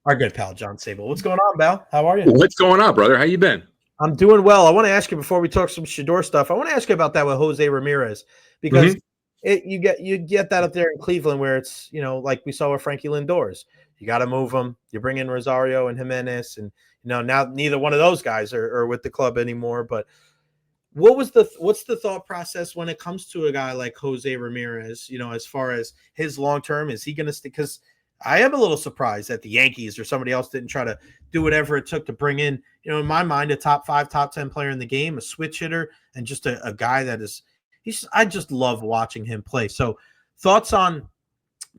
our good pal, John Sabol. What's going on, Bal? How are you? What's going on, brother? How you been? I'm doing well. I want to ask you before we talk some Shedeur stuff. I want to ask you about that with Jose Ramirez because you get that up there in Cleveland where it's, like we saw with Frankie Lindor's. You got to move him. You bring in Rosario and Jimenez, and now neither one of those guys are with the club anymore. But what's the thought process when it comes to a guy like Jose Ramirez? As far as his long term, is he going to stick? Because I am a little surprised that the Yankees or somebody else didn't try to do whatever it took to bring in, in my mind, a top 5, top 10 player in the game, a switch hitter, and just a guy that is I just love watching him play. So thoughts on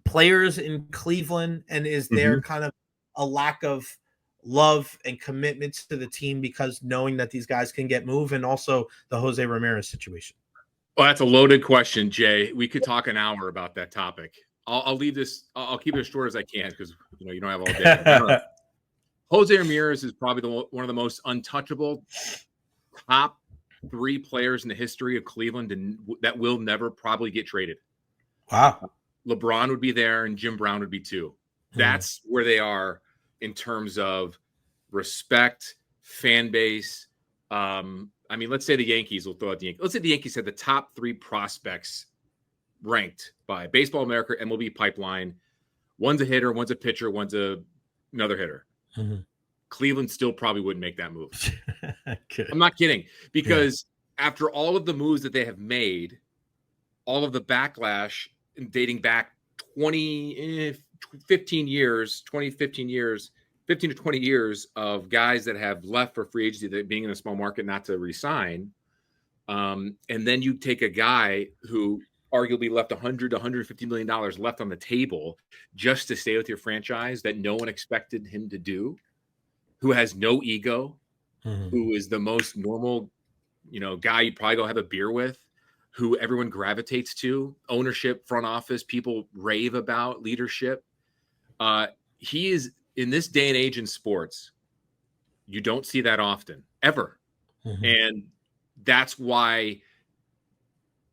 players in Cleveland, and is there kind of a lack of love and commitment to the team because knowing that these guys can get moved, and also the Jose Ramirez situation? Well, that's a loaded question, Jay. We could talk an hour about that topic. I'll leave this. I'll keep it as short as I can because you don't have all day. Jose Ramirez is probably one of the most untouchable top 3 players in the history of Cleveland, and that will never probably get traded. Wow. LeBron would be there, and Jim Brown would be too. That's where they are in terms of respect, fan base. Let's say the Yankees will throw out the Yankees. Let's say the Yankees had the top 3 prospects ranked by Baseball America, MLB Pipeline. One's a hitter, one's a pitcher, one's another hitter. Cleveland still probably wouldn't make that move. I'm not kidding, because after all of the moves that they have made, all of the backlash dating back 15 to 20 years of guys that have left for free agency, that being in a small market not to resign. And then you take a guy who arguably left $100 to $150 million left on the table just to stay with your franchise that no one expected him to do, who has no ego, who is the most normal, guy you'd probably go have a beer with, who everyone gravitates to, ownership, front office, people rave about, leadership. He is, in this day and age in sports, you don't see that often, ever. And that's why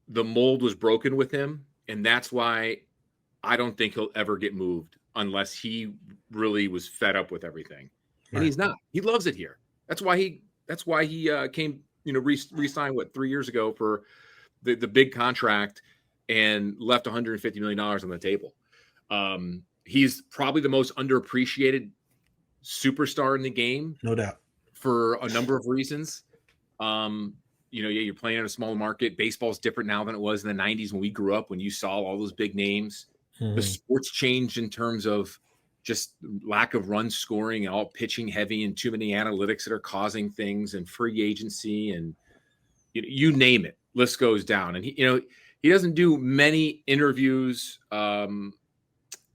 the mold was broken with him. And that's why I don't think he'll ever get moved unless he really was fed up with everything. And he's not. He loves it here. That's why he came, re-signed 3 years ago for the big contract and left $150 million on the table. He's probably the most underappreciated superstar in the game. No doubt. For a number of reasons. You're playing in a small market. Baseball's different now than it was in the 90s when we grew up, when you saw all those big names. The sport's changed in terms of just lack of run scoring and all pitching heavy and too many analytics that are causing things, and free agency, and you name it, list goes down. And he doesn't do many interviews,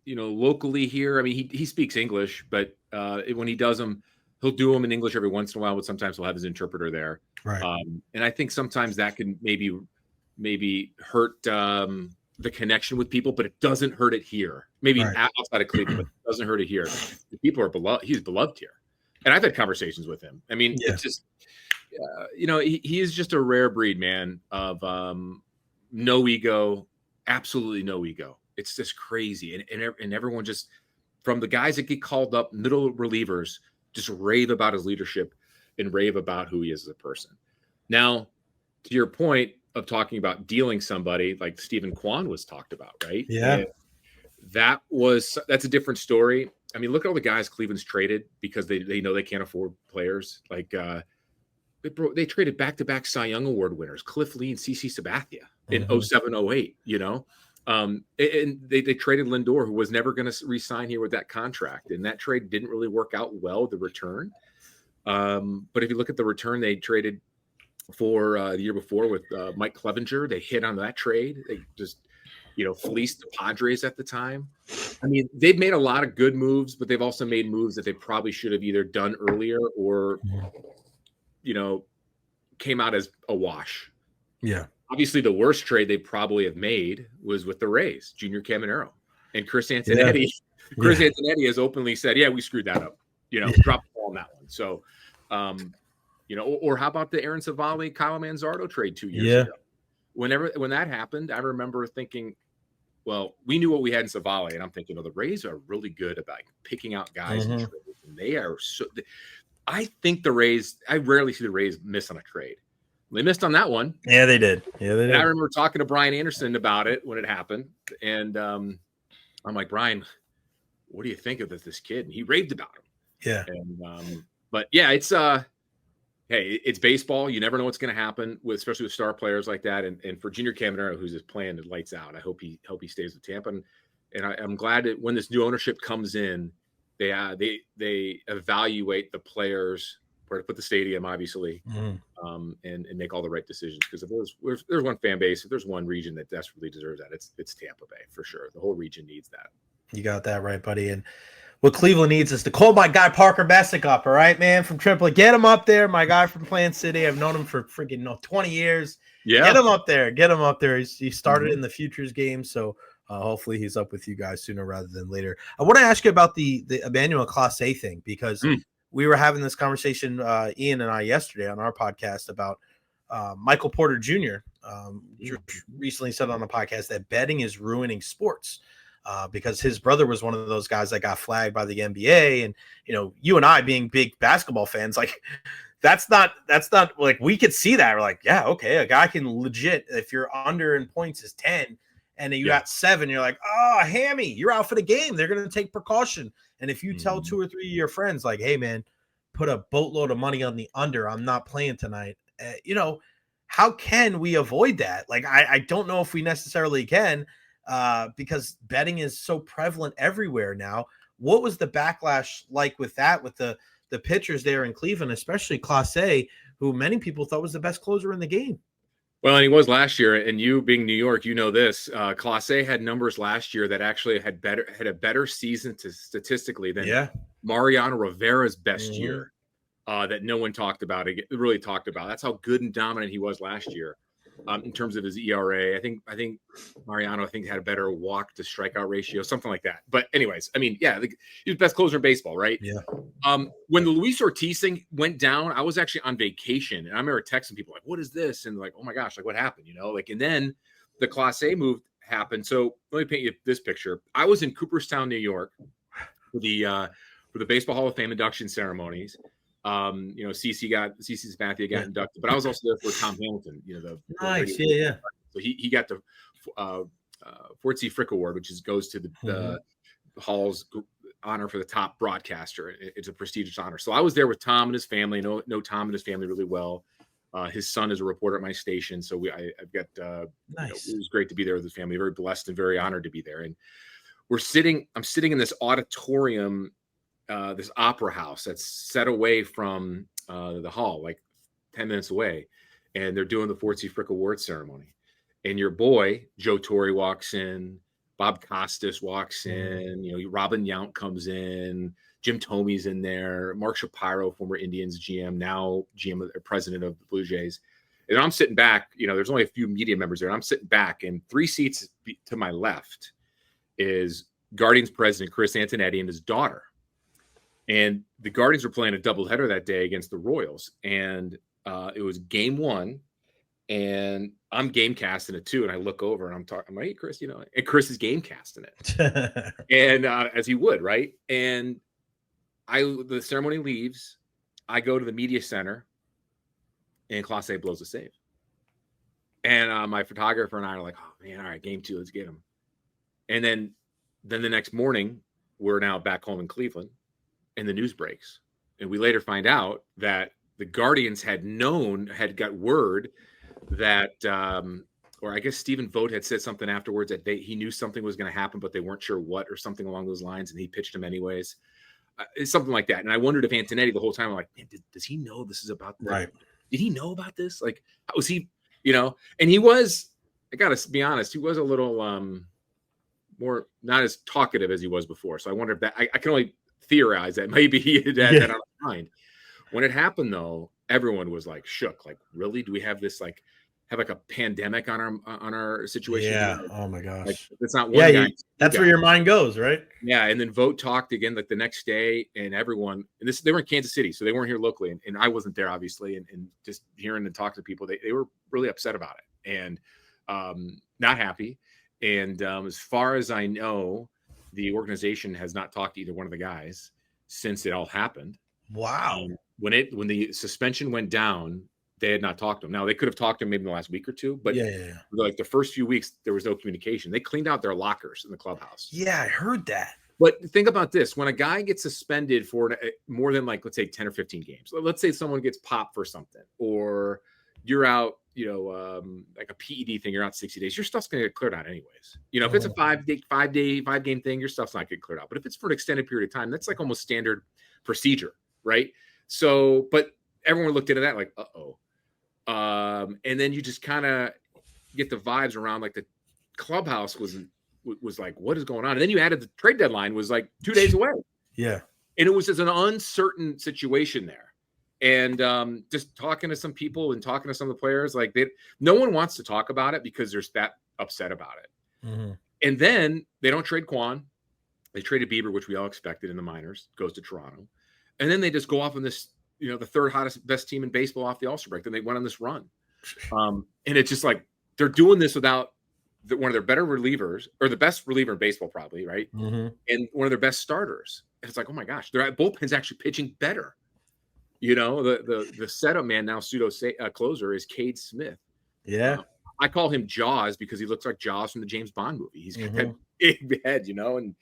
locally here. I mean, he speaks English, but when he does them, he'll do them in English every once in a while, but sometimes he'll have his interpreter there. Right. And I think sometimes that can maybe hurt the connection with people, but it doesn't hurt it here. Maybe outside of Cleveland, but it doesn't hurt it here. The people are beloved. He's beloved here. And I've had conversations with him. I mean, it's just, he is just a rare breed, man, of no ego, absolutely no ego. It's just crazy. And everyone just, from the guys that get called up, middle relievers, just rave about his leadership and rave about who he is as a person. Now, to your point of talking about dealing somebody, like Stephen Kwan was talked about, right? Yeah. And that's a different story. I mean, look at all the guys Cleveland's traded because they know they can't afford players. Like they traded back-to-back Cy Young Award winners, Cliff Lee and CC Sabathia in 07-08, and they traded Lindor, who was never going to re-sign here with that contract. And that trade didn't really work out well, the return. But if you look at the return they traded for the year before with Mike Clevenger, they hit on that trade. They just, fleeced the Padres at the time. I mean, they've made a lot of good moves, but they've also made moves that they probably should have either done earlier or, came out as a wash. Yeah. Obviously, the worst trade they probably have made was with the Rays, Junior Caminero, and Chris Antonetti. Yeah. Chris Antonetti has openly said, "Yeah, we screwed that up. Drop the ball on that one." So, or how about the Aaron Savali, Kyle Manzardo trade 2 years ago? When that happened, I remember thinking, Well, we knew what we had in Savale, and I'm thinking, the Rays are really good about picking out guys in trades, and they are so. I think the Rays. I rarely see the Rays miss on a trade. They missed on that one. Yeah, they did. Yeah, they did. And I remember talking to Brian Anderson about it when it happened, and I'm like, Brian, what do you think of this kid? And he raved about him. Yeah. And but yeah, it's hey, it's baseball. You never know what's going to happen especially with star players like that. And for Junior Caminero, who's just playing the lights out, I hope he stays with Tampa. And I'm glad that when this new ownership comes in, they evaluate the players where to put the stadium, obviously, and make all the right decisions. Because if there's one fan base, if there's one region that desperately deserves that, it's Tampa Bay for sure. The whole region needs that. You got that right, buddy. And what Cleveland needs is to call my guy Parker Messick up, all right, man, from Triple. Get him up there. My guy from Plant City. I've known him for freaking 20 years. Yeah. Get him up there. Get him up there. He started in the Futures game, so hopefully he's up with you guys sooner rather than later. I want to ask you about the Emmanuel Clase thing, because we were having this conversation, Ian and I, yesterday on our podcast about Michael Porter Jr. Recently said on a podcast that betting is ruining sports. Because his brother was one of those guys that got flagged by the NBA, and you and I being big basketball fans, like that's not like we could see that. We're like, yeah, okay, a guy can legit, if you're under in points is 10, and you got 7, you're like, oh, hammy, you're out for the game. They're gonna take precaution. And if you tell 2 or 3 of your friends, like, hey man, put a boatload of money on the under, I'm not playing tonight. How can we avoid that? Like, I don't know if we necessarily can. Because betting is so prevalent everywhere now. What was the backlash like with that, with the pitchers there in Cleveland, especially Clase, who many people thought was the best closer in the game? Well, and he was last year, and you being New York, this. Clase had numbers last year that actually had a better season statistically than Mariano Rivera's best year that no one talked about. Really talked about. That's how good and dominant he was last year. In terms of his ERA, I think Mariano had a better walk to strikeout ratio, something like that. But anyways, I mean, he's the best closer in baseball, right? Yeah. When the Luis Ortiz thing went down, I was actually on vacation, and I remember texting people like, "What is this?" And like, "Oh my gosh, like what happened?" And then the Clase move happened. So let me paint you this picture. I was in Cooperstown, New York, for the Baseball Hall of Fame induction ceremonies. CC Sabathia got inducted, but I was also there for Tom Hamilton. Nice, So he got the Fort C. Frick Award, which goes to the Hall's honor for the top broadcaster. It's a prestigious honor. So I was there with Tom and his family. Know Tom and his family really well. His son is a reporter at my station, so I've got. Nice. It was great to be there with his family. Very blessed and very honored to be there. And I'm sitting in this auditorium. This opera house that's set away from the hall, like 10 minutes away, and they're doing the Fort C. Frick Award ceremony. And your boy Joe Torre walks in, Bob Costas walks in, Robin Yount comes in, Jim Thomey's in there, Mark Shapiro, former Indians GM, now GM president of the Blue Jays. And I'm sitting back. There's only a few media members there, and I'm sitting back, and 3 seats to my left is Guardians president Chris Antonetti and his daughter. And the Guardians were playing a doubleheader that day against the Royals. And it was game 1. And I'm game casting it too. And I look over and I'm like, hey, Chris, and Chris is game casting it. And as he would, right? And the ceremony leaves. I go to the media center and Clase blows a save. And my photographer and I are like, oh man, all right, game 2, let's get him. And then the next morning, we're now back home in Cleveland. And the news breaks, and we later find out that the Guardians had got word that, or I guess Stephen Vogt had said something afterwards that he knew something was going to happen, but they weren't sure what, or something along those lines, and he pitched him anyways. It's something like that. And I wondered if Antonetti the whole time, I'm like, man, does he know this is about this? Right? Did he know about this? Like, how was he? And he was. I gotta be honest, he was a little more not as talkative as he was before. So I wonder if that I can only theorize that maybe he had that on his mind. When it happened, though, everyone was like shook. Like, really? Do we have this have a pandemic on our situation? Yeah. Oh my gosh. Like, it's not one guy. That's where your mind goes, right? Yeah. And then Vogt talked again like the next day, and everyone. And they were in Kansas City, so they weren't here locally, and I wasn't there obviously. And just hearing and talking to people, they were really upset about it and not happy. And as far as I know, the organization has not talked to either one of the guys since it all happened. Wow. When the suspension went down, they had not talked to him. Now they could have talked to him maybe in the last week or two, but like the first few weeks, there was no communication. They cleaned out their lockers in the clubhouse. Yeah, I heard that. But think about this: when a guy gets suspended for more than like, let's say 10 or 15 games, let's say someone gets popped for something, or you're out, like a PED thing, you're out 60 days, your stuff's going to get cleared out anyways. If it's a 5-game thing, your stuff's not getting cleared out. But if it's for an extended period of time, that's like almost standard procedure, right? So, but everyone looked into that like, uh-oh. And then you just kind of get the vibes around like the clubhouse was like, what is going on? And then you added the trade deadline was like 2 days away. Yeah. And it was just an uncertain situation there. And just talking to some people and talking to some of the players, like no one wants to talk about it because they're that upset about it. Mm-hmm. And then they don't trade Quan. They traded Bieber, which we all expected in the minors, goes to Toronto. And then they just go off on this, the third best team in baseball off the All-Star break. Then they went on this run. And it's just like they're doing this without one of their better relievers, or the best reliever in baseball probably, right? Mm-hmm. And one of their best starters. And it's like, oh my gosh, their bullpen's actually pitching better. The setup man now, pseudo closer, is Cade Smith. Yeah. I call him Jaws because he looks like Jaws from the James Bond movie. He's got that big head, and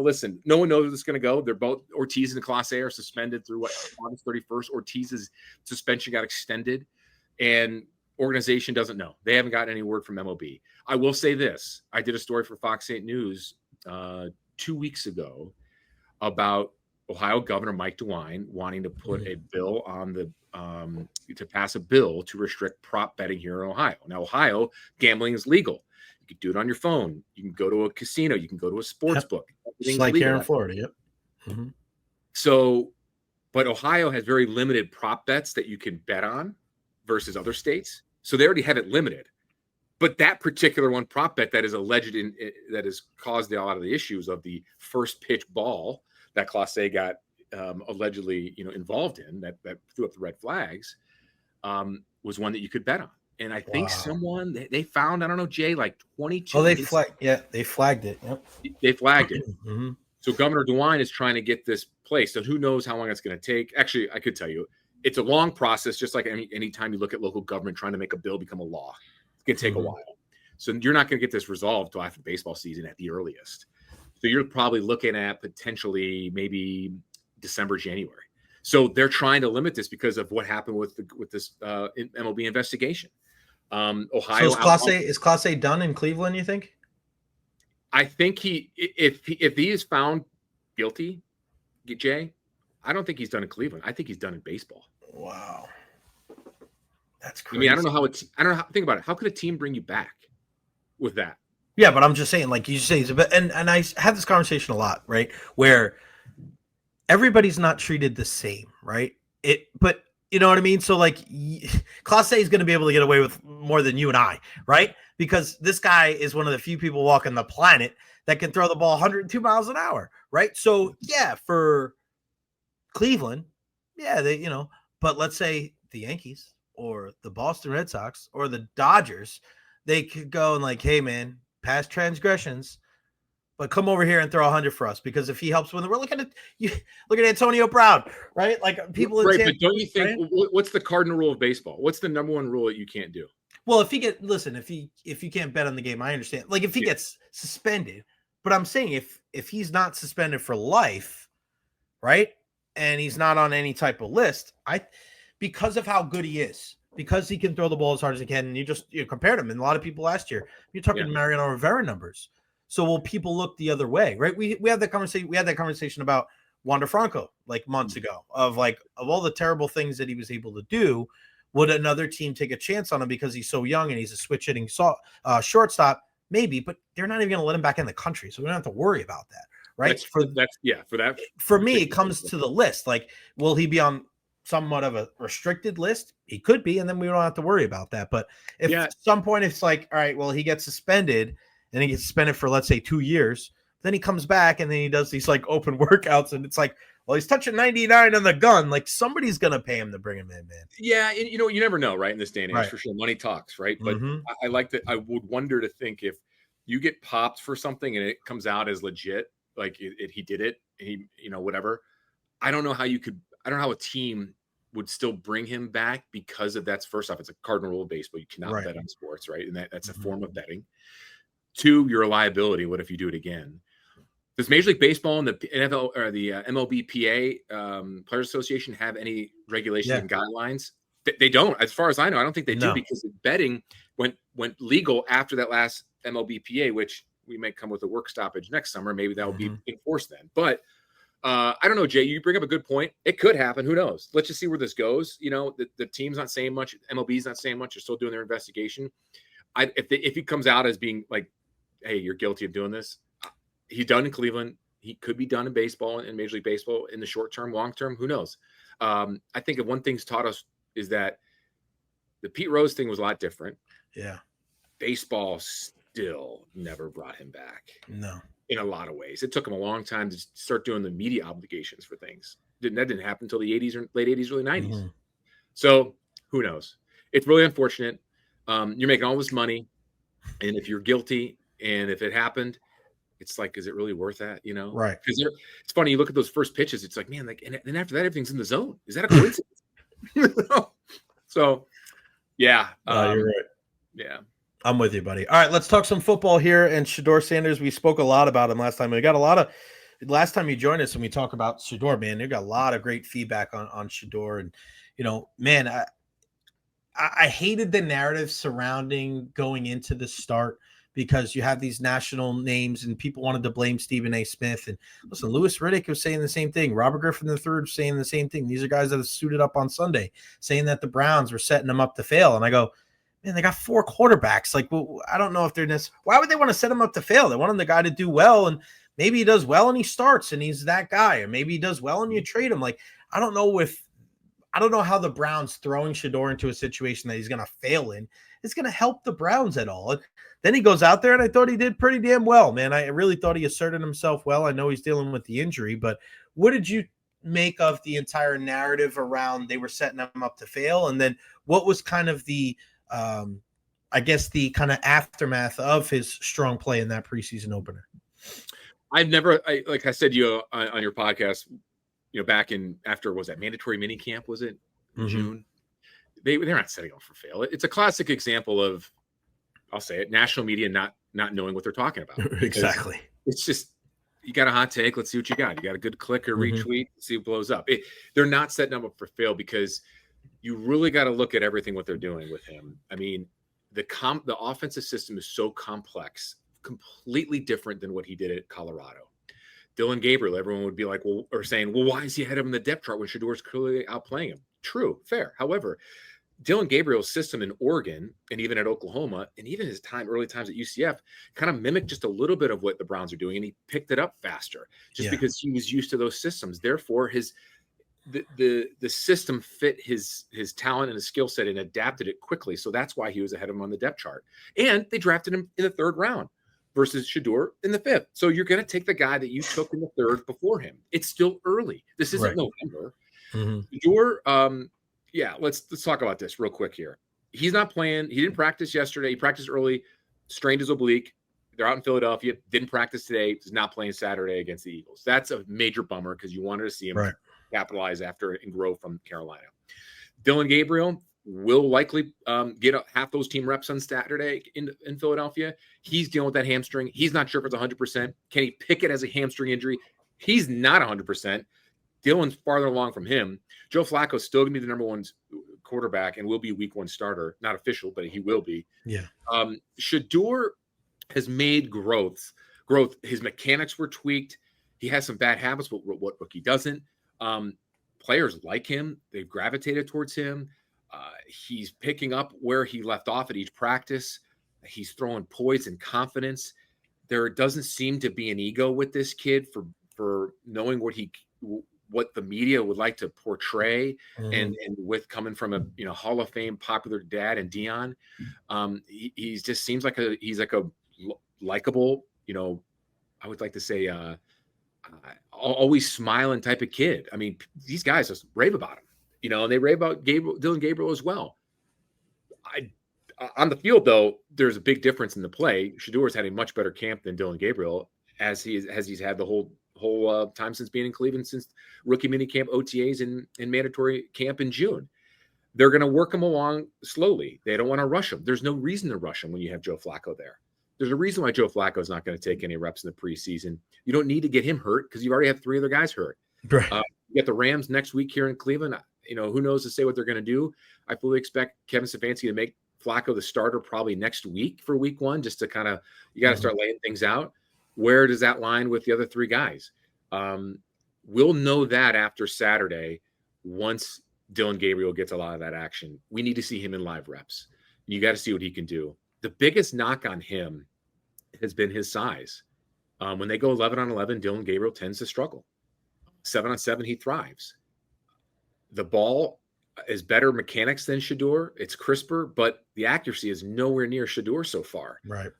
listen, no one knows where this is going to go. They're both, Ortiz and Clase are suspended through August 31st. Ortiz's suspension got extended, and organization doesn't know. They haven't gotten any word from MLB. I will say this. I did a story for Fox 8 News 2 weeks ago about Ohio Governor Mike DeWine wanting to put a bill on to pass a bill to restrict prop betting here in Ohio. Now, Ohio, gambling is legal. You can do it on your phone. You can go to a casino. You can go to a sports book. It's like here in Florida. Yep. Mm-hmm. So, but Ohio has very limited prop bets that you can bet on versus other states. So they already have it limited. But that particular one prop bet that is alleged that has caused a lot of the issues of the first pitch ball that Clase got allegedly, involved in, that threw up the red flags, was one that you could bet on. And I think someone they found, I don't know, Jay, like 22. Oh, they flagged it. Yep. They flagged it. Mm-hmm. So Governor DeWine is trying to get this placed. So who knows how long it's going to take? Actually, I could tell you, it's a long process, just like any time you look at local government trying to make a bill become a law. It's going to take a while. So you're not going to get this resolved till after the baseball season at the earliest. So you're probably looking at potentially maybe December, January. So they're trying to limit this because of what happened with this MLB investigation. Ohio. So is Clase done in Cleveland, you think? I think if he is found guilty, Jay, I don't think he's done in Cleveland. I think he's done in baseball. Wow. That's crazy. I mean, I don't know how, think about it. How could a team bring you back with that? Yeah, but I'm just saying, like you say, and I have this conversation a lot, right? Where everybody's not treated the same, right? But you know what I mean? So like Clase is going to be able to get away with more than you and I, right? Because this guy is one of the few people walking the planet that can throw the ball 102 miles an hour, right? So yeah, for Cleveland, yeah, but let's say the Yankees or the Boston Red Sox or the Dodgers, they could go and like, hey man, past transgressions, but come over here and throw 100 for us, because if he helps win, we're looking at Antonio Brown, right? Like people, right? But don't you think what's the cardinal rule of baseball? What's the number one rule that you can't do? Well, if you can't bet on the game, I understand. Like if he gets suspended, but I'm saying if he's not suspended for life, right, and he's not on any type of list, because of how good he is, because he can throw the ball as hard as he can, and you compared him, and a lot of people last year, you're talking Mariano Rivera numbers. So will people look the other way, right? We had that conversation. We had that conversation about Wander Franco like months ago of all the terrible things that he was able to do. Would another team take a chance on him because he's so young and he's a switch hitting shortstop? Maybe, but they're not even going to let him back in the country, so we don't have to worry about that, right? For me, it comes to the list. Like, will he be on somewhat of a restricted list? He could be, and then we don't have to worry about that. But if at some point it's like, all right, well, he gets suspended. And he gets suspended for, let's say, 2 years. Then he comes back and then he does these like open workouts. And it's like, well, he's touching 99 on the gun. Like somebody's going to pay him to bring him in, man. Yeah. And you never know, right? In this day and age, for sure. Money talks, right? But I like that. I would wonder to think if you get popped for something and it comes out as legit, like he did it, he, whatever. I don't know how a team would still bring him back because of that's first off, it's a cardinal rule of baseball. You cannot bet on sports, right? And that's a form of betting. 2, you're a liability. What if you do it again? Does Major League Baseball and the NFL or the MLBPA Players Association have any regulations and guidelines? They don't, as far as I know. I don't think they do, because betting went legal after that last MLBPA, which we may come with a work stoppage next summer. Maybe that will be enforced then. But I don't know, Jay. You bring up a good point. It could happen. Who knows? Let's just see where this goes. The team's not saying much. MLB's not saying much. They're still doing their investigation. If he comes out as being like, hey, you're guilty of doing this, he's done in Cleveland. He could be done in baseball, in Major League Baseball, in the short term, long term. Who knows? I think if one thing's taught us is that the Pete Rose thing was a lot different. Yeah. Baseball still never brought him back. No. In a lot of ways. It took him a long time to start doing the media obligations for things. That didn't happen until the 80s or late 80s, early 90s. So who knows? It's really unfortunate. You're making all this money, and if you're guilty, and if it happened, it's like, is it really worth that? Right. Because it's funny, you look at those first pitches, it's like, man, like, and then after that, everything's in the zone. Is that a coincidence? So, yeah. You're right. Yeah. I'm with you, buddy. All right, let's talk some football here. And Shedeur Sanders, we spoke a lot about him last time. We got a lot of last time you joined us and we talk about Shedeur, man. You got a lot of great feedback on Shedeur. And man, I hated the narrative surrounding going into the start, because you have these national names and people wanted to blame Stephen A. Smith. And listen, Louis Riddick was saying the same thing. Robert Griffin III was saying the same thing. These are guys that have suited up on Sunday, saying that the Browns were setting them up to fail. And I go, man, they got 4 quarterbacks. Like, well, I don't know if they're why would they want to set him up to fail? They want the guy to do well, and maybe he does well and he starts and he's that guy, or maybe he does well and you trade him. Like, I don't know how the Browns throwing Shedeur into a situation that he's going to fail in is going to help the Browns at all. Then he goes out there, and I thought he did pretty damn well, man. I really thought he asserted himself well. I know he's dealing with the injury, but what did you make of the entire narrative around they were setting him up to fail? And then what was kind of the I guess the kind of aftermath of his strong play in that preseason opener? Like I said to you on your podcast, back in after, was that mandatory mini camp? Was it June? They're not setting up for fail. It's a classic example of, I'll say it, national media not knowing what they're talking about. Exactly. It's just, you got a hot take. Let's see what you got. You got a good click or retweet. See what blows up. They're not setting him up for fail, because you really got to look at everything what they're doing with him. I mean, the offensive system is so complex, completely different than what he did at Colorado. Dillon Gabriel, everyone would be like, well, or saying, well, why is he ahead of him in the depth chart when Shedeur's clearly outplaying him? True, fair. However, Dillon Gabriel's system in Oregon and even at Oklahoma, and even his early times at UCF, kind of mimicked just a little bit of what the Browns are doing, and he picked it up faster just because he was used to those systems. Therefore, the system fit his talent and his skill set and adapted it quickly. So that's why he was ahead of him on the depth chart. And they drafted him in the 3rd round versus Shedeur in the 5th. So you're going to take the guy that you took in the 3rd before him. It's still early. This isn't November. Shedeur, let's talk about this real quick here. He's not playing. He didn't practice yesterday. He practiced early, strained his oblique. They're out in Philadelphia. Didn't practice today. He's not playing Saturday against the Eagles. That's a major bummer, because you wanted to see him capitalize after and grow from Carolina. Dillon Gabriel will likely get half those team reps on Saturday in Philadelphia. He's dealing with that hamstring. He's not sure if it's 100%. Can he pick it as a hamstring injury? He's not 100%. Dillon's farther along from him. Joe Flacco's still going to be the number 1 quarterback and will be week 1 starter. Not official, but he will be. Yeah. Shedeur has made growth. His mechanics were tweaked. He has some bad habits, but what rookie doesn't? Players like him. They've gravitated towards him. He's picking up where he left off at each practice. He's throwing poise and confidence. There doesn't seem to be an ego with this kid for knowing what the media would like to portray, and with coming from a Hall of Fame popular dad and Dion, he just seems like he's like a likable, I would like to say always smiling type of kid. I mean, these guys just rave about him, and they rave about Dillon Gabriel as well. On the field, though, there's a big difference in the play. Shedeur has had a much better camp than Dillon Gabriel, as he's had the whole time since being in Cleveland, since rookie minicamp, OTAs, and mandatory camp in June. They're going to work him along slowly. They don't want to rush him. There's no reason to rush him when you have Joe Flacco there. There's a reason why Joe Flacco is not going to take any reps in the preseason. You don't need to get him hurt because you already have 3 other guys hurt. Right. You get the Rams next week here in Cleveland. Who knows to say what they're going to do. I fully expect Kevin Stefanski to make Flacco the starter probably next week for week 1, just to kind of, you got to start laying things out. Where does that line with the other 3 guys? We'll know that after Saturday, once Dillon Gabriel gets a lot of that action. We need to see him in live reps. You got to see what he can do. The biggest knock on him has been his size. When they go 11 on 11, Dillon Gabriel tends to struggle. 7 on 7, he thrives. The ball is better mechanics than Shedeur. It's crisper, but the accuracy is nowhere near Shedeur so far. Right.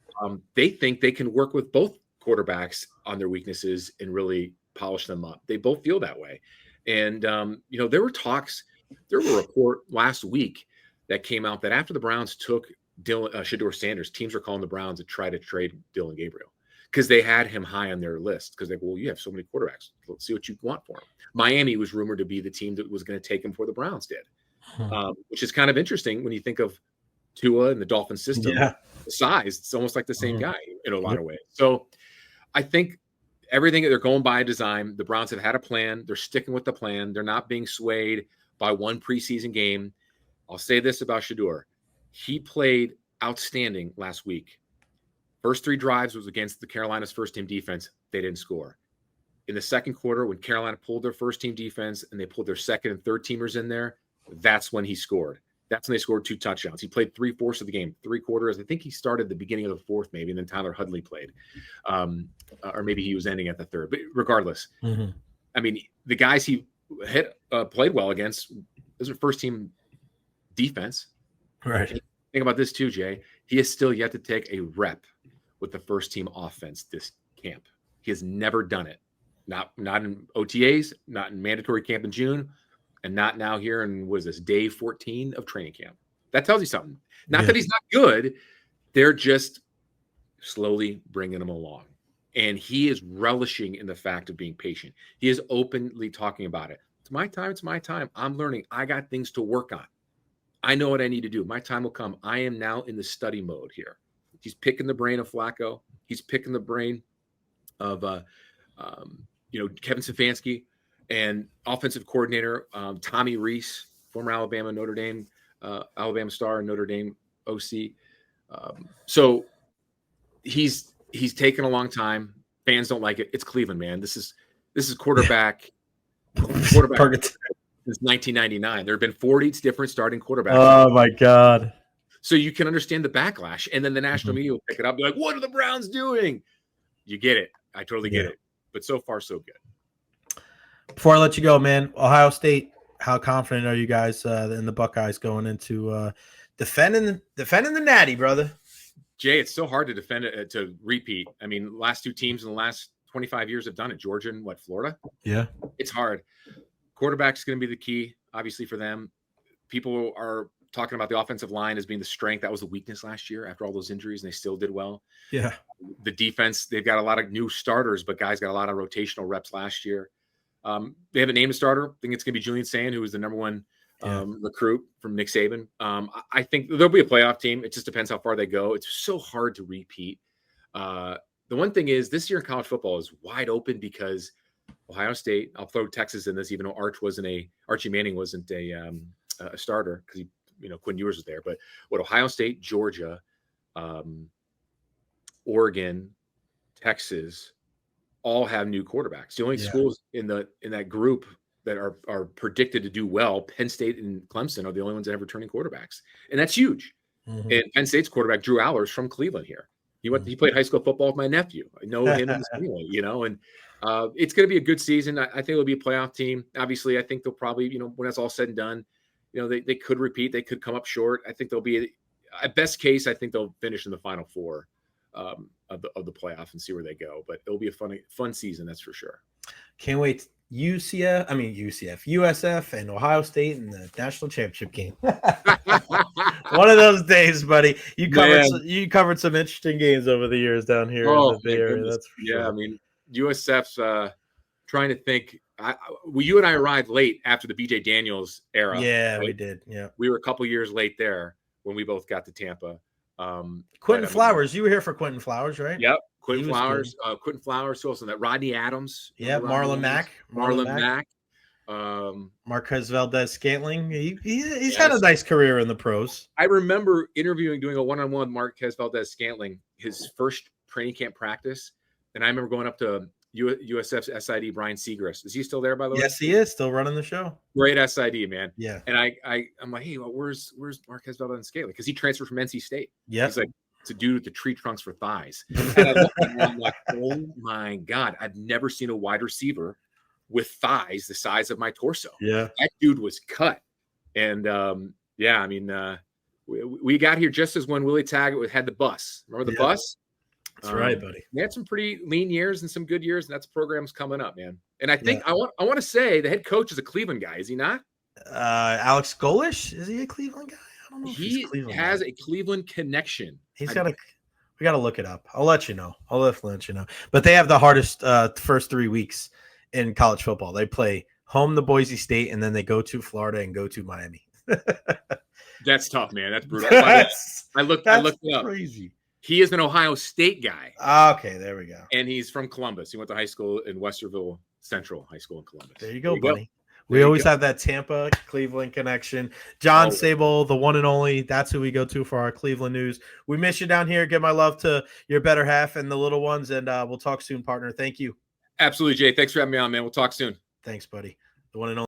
They think they can work with both quarterbacks on their weaknesses and really polish them up. They both feel that way. And, there were talks. There was a report last week that came out that after the Browns took Shedeur Sanders, teams were calling the Browns to try to trade Dillon Gabriel because they had him high on their list because you have so many quarterbacks. Let's see what you want for him. Miami was rumored to be the team that was going to take him before the Browns did, which is kind of interesting when you think of Tua and the Dolphin system. Yeah. The size, it's almost like the same guy in a lot of ways. So I think everything, they're going by design. The Browns have had a plan. They're sticking with the plan. They're not being swayed by one preseason game. I'll say this about Shedeur. He played outstanding last week. First 3 drives was against the Carolina's first-team defense. They didn't score. In the second quarter, when Carolina pulled their first-team defense and they pulled their second and third teamers in there, that's when he scored. That's when they scored 2 touchdowns. He played 3/4 of the game, 3 quarters. I think he started the beginning of the 4th maybe, and then Tyler Huntley played. Or maybe he was ending at the 3rd. But regardless, I mean, the guys he played well against, those are first-team defense. Right. Think about this too, Jay. He has still yet to take a rep with the first-team offense this camp. He has never done it. Not in OTAs, not in mandatory camp in June, and not now here in, what is this, day 14 of training camp. That tells you something. Not that he's not good. They're just slowly bringing him along. And he is relishing in the fact of being patient. He is openly talking about it. It's my time. It's my time. I'm learning. I got things to work on. I know what I need to do. My time will come. I am now in the study mode here. He's picking the brain of Flacco. He's picking the brain of, Kevin Stefanski and offensive coordinator Tommy Rees, former Alabama star and Notre Dame OC. So he's taken a long time. Fans don't like it. It's Cleveland, man. This is quarterback since 1999. There have been 40 different starting quarterbacks. Oh my God. So you can understand the backlash, and then the national media will pick it up and be like, what are the Browns doing? You get it. I totally get it. But so far, so good. Before I let you go, man, Ohio State, how confident are you guys in the Buckeyes going into defending the Natty, brother? Jay, it's so hard to defend it, to repeat. I mean, last 2 teams in the last 25 years have done it. Georgia and Florida? Yeah. It's hard. Quarterback's going to be the key, obviously, for them. People are talking about the offensive line as being the strength. That was the weakness last year after all those injuries, and they still did well. Yeah. The defense, they've got a lot of new starters, but guys got a lot of rotational reps last year. They haven't named a starter. I think it's going to be Julian Sand, who was the number 1 recruit from Nick Saban. I think there'll be a playoff team. It just depends how far they go. It's so hard to repeat. The one thing is, this year in college football is wide open because Ohio State, I'll throw Texas in this, even though Archie Manning wasn't a starter because Quinn Ewers was there. But Ohio State, Georgia, Oregon, Texas, all have new quarterbacks. The only schools in that group that are predicted to do well, Penn State and Clemson, are the only ones that have returning quarterbacks, and that's huge. And Penn State's quarterback Drew Allers from Cleveland here. He played high school football with my nephew. I know him in the family, and it's going to be a good season. I think it'll be a playoff team. Obviously, I think they'll probably, when that's all said and done, they could repeat. They could come up short. I think they'll be, at best case, I think they'll finish in the Final Four of the playoff and see where they go. But it'll be a fun season, that's for sure. Can't wait USF and Ohio State in the national championship game. One of those days, buddy. You covered some interesting games over the years down here in the Bay Area. That's for sure. I mean, USF's trying to think. You and I arrived late after the BJ Daniels era. Yeah, right? We did. Yeah, we were a couple years late there when we both got to Tampa. Quentin Flowers, you were here for Quentin Flowers, right? Yep. Quentin Flowers, who else on that? Rodney Adams. Yeah, Marlon Mack. Marquez Valdez-Scantling. He's had a nice career in the pros. I remember doing a one-on-one Marquez Valdez-Scantling, his first training camp practice. And I remember going up to USF's SID, Brian Segrist. Is he still there, by the way? Yes, he is. Still running the show. Great SID, man. Yeah. And I'm like, hey, well, where's Marquez Valdez-Scantling? Because he transferred from NC State. Yeah. He's like, it's a dude with the tree trunks for thighs. And I looked and I'm like, oh my God, I've never seen a wide receiver with thighs the size of my torso. Yeah. That dude was cut. And I mean, we got here just as when Willie Taggart had the bus. Remember the bus? That's right, buddy. They had some pretty lean years and some good years, and that's program's coming up, man. And I think I want to say the head coach is a Cleveland guy, is he not? Alex Golish, is he a Cleveland guy? I don't know. He has a Cleveland connection. We got to look it up. I'll let you know. I'll let you know. But they have the hardest first 3 weeks in college football. They play home to Boise State, and then they go to Florida and go to Miami. That's tough, man. That's brutal. I looked it up. Crazy. He is an Ohio State guy. Okay, there we go. And he's from Columbus. He went to high school in Westerville Central High School in Columbus. There you go, buddy. We always have that Tampa Cleveland connection. John Sabol, the one and only. That's who we go to for our Cleveland news. We miss you down here. Give my love to your better half and the little ones, and we'll talk soon, partner. Thank you. Absolutely, Jay. Thanks for having me on, man. We'll talk soon. Thanks, buddy. The one and only.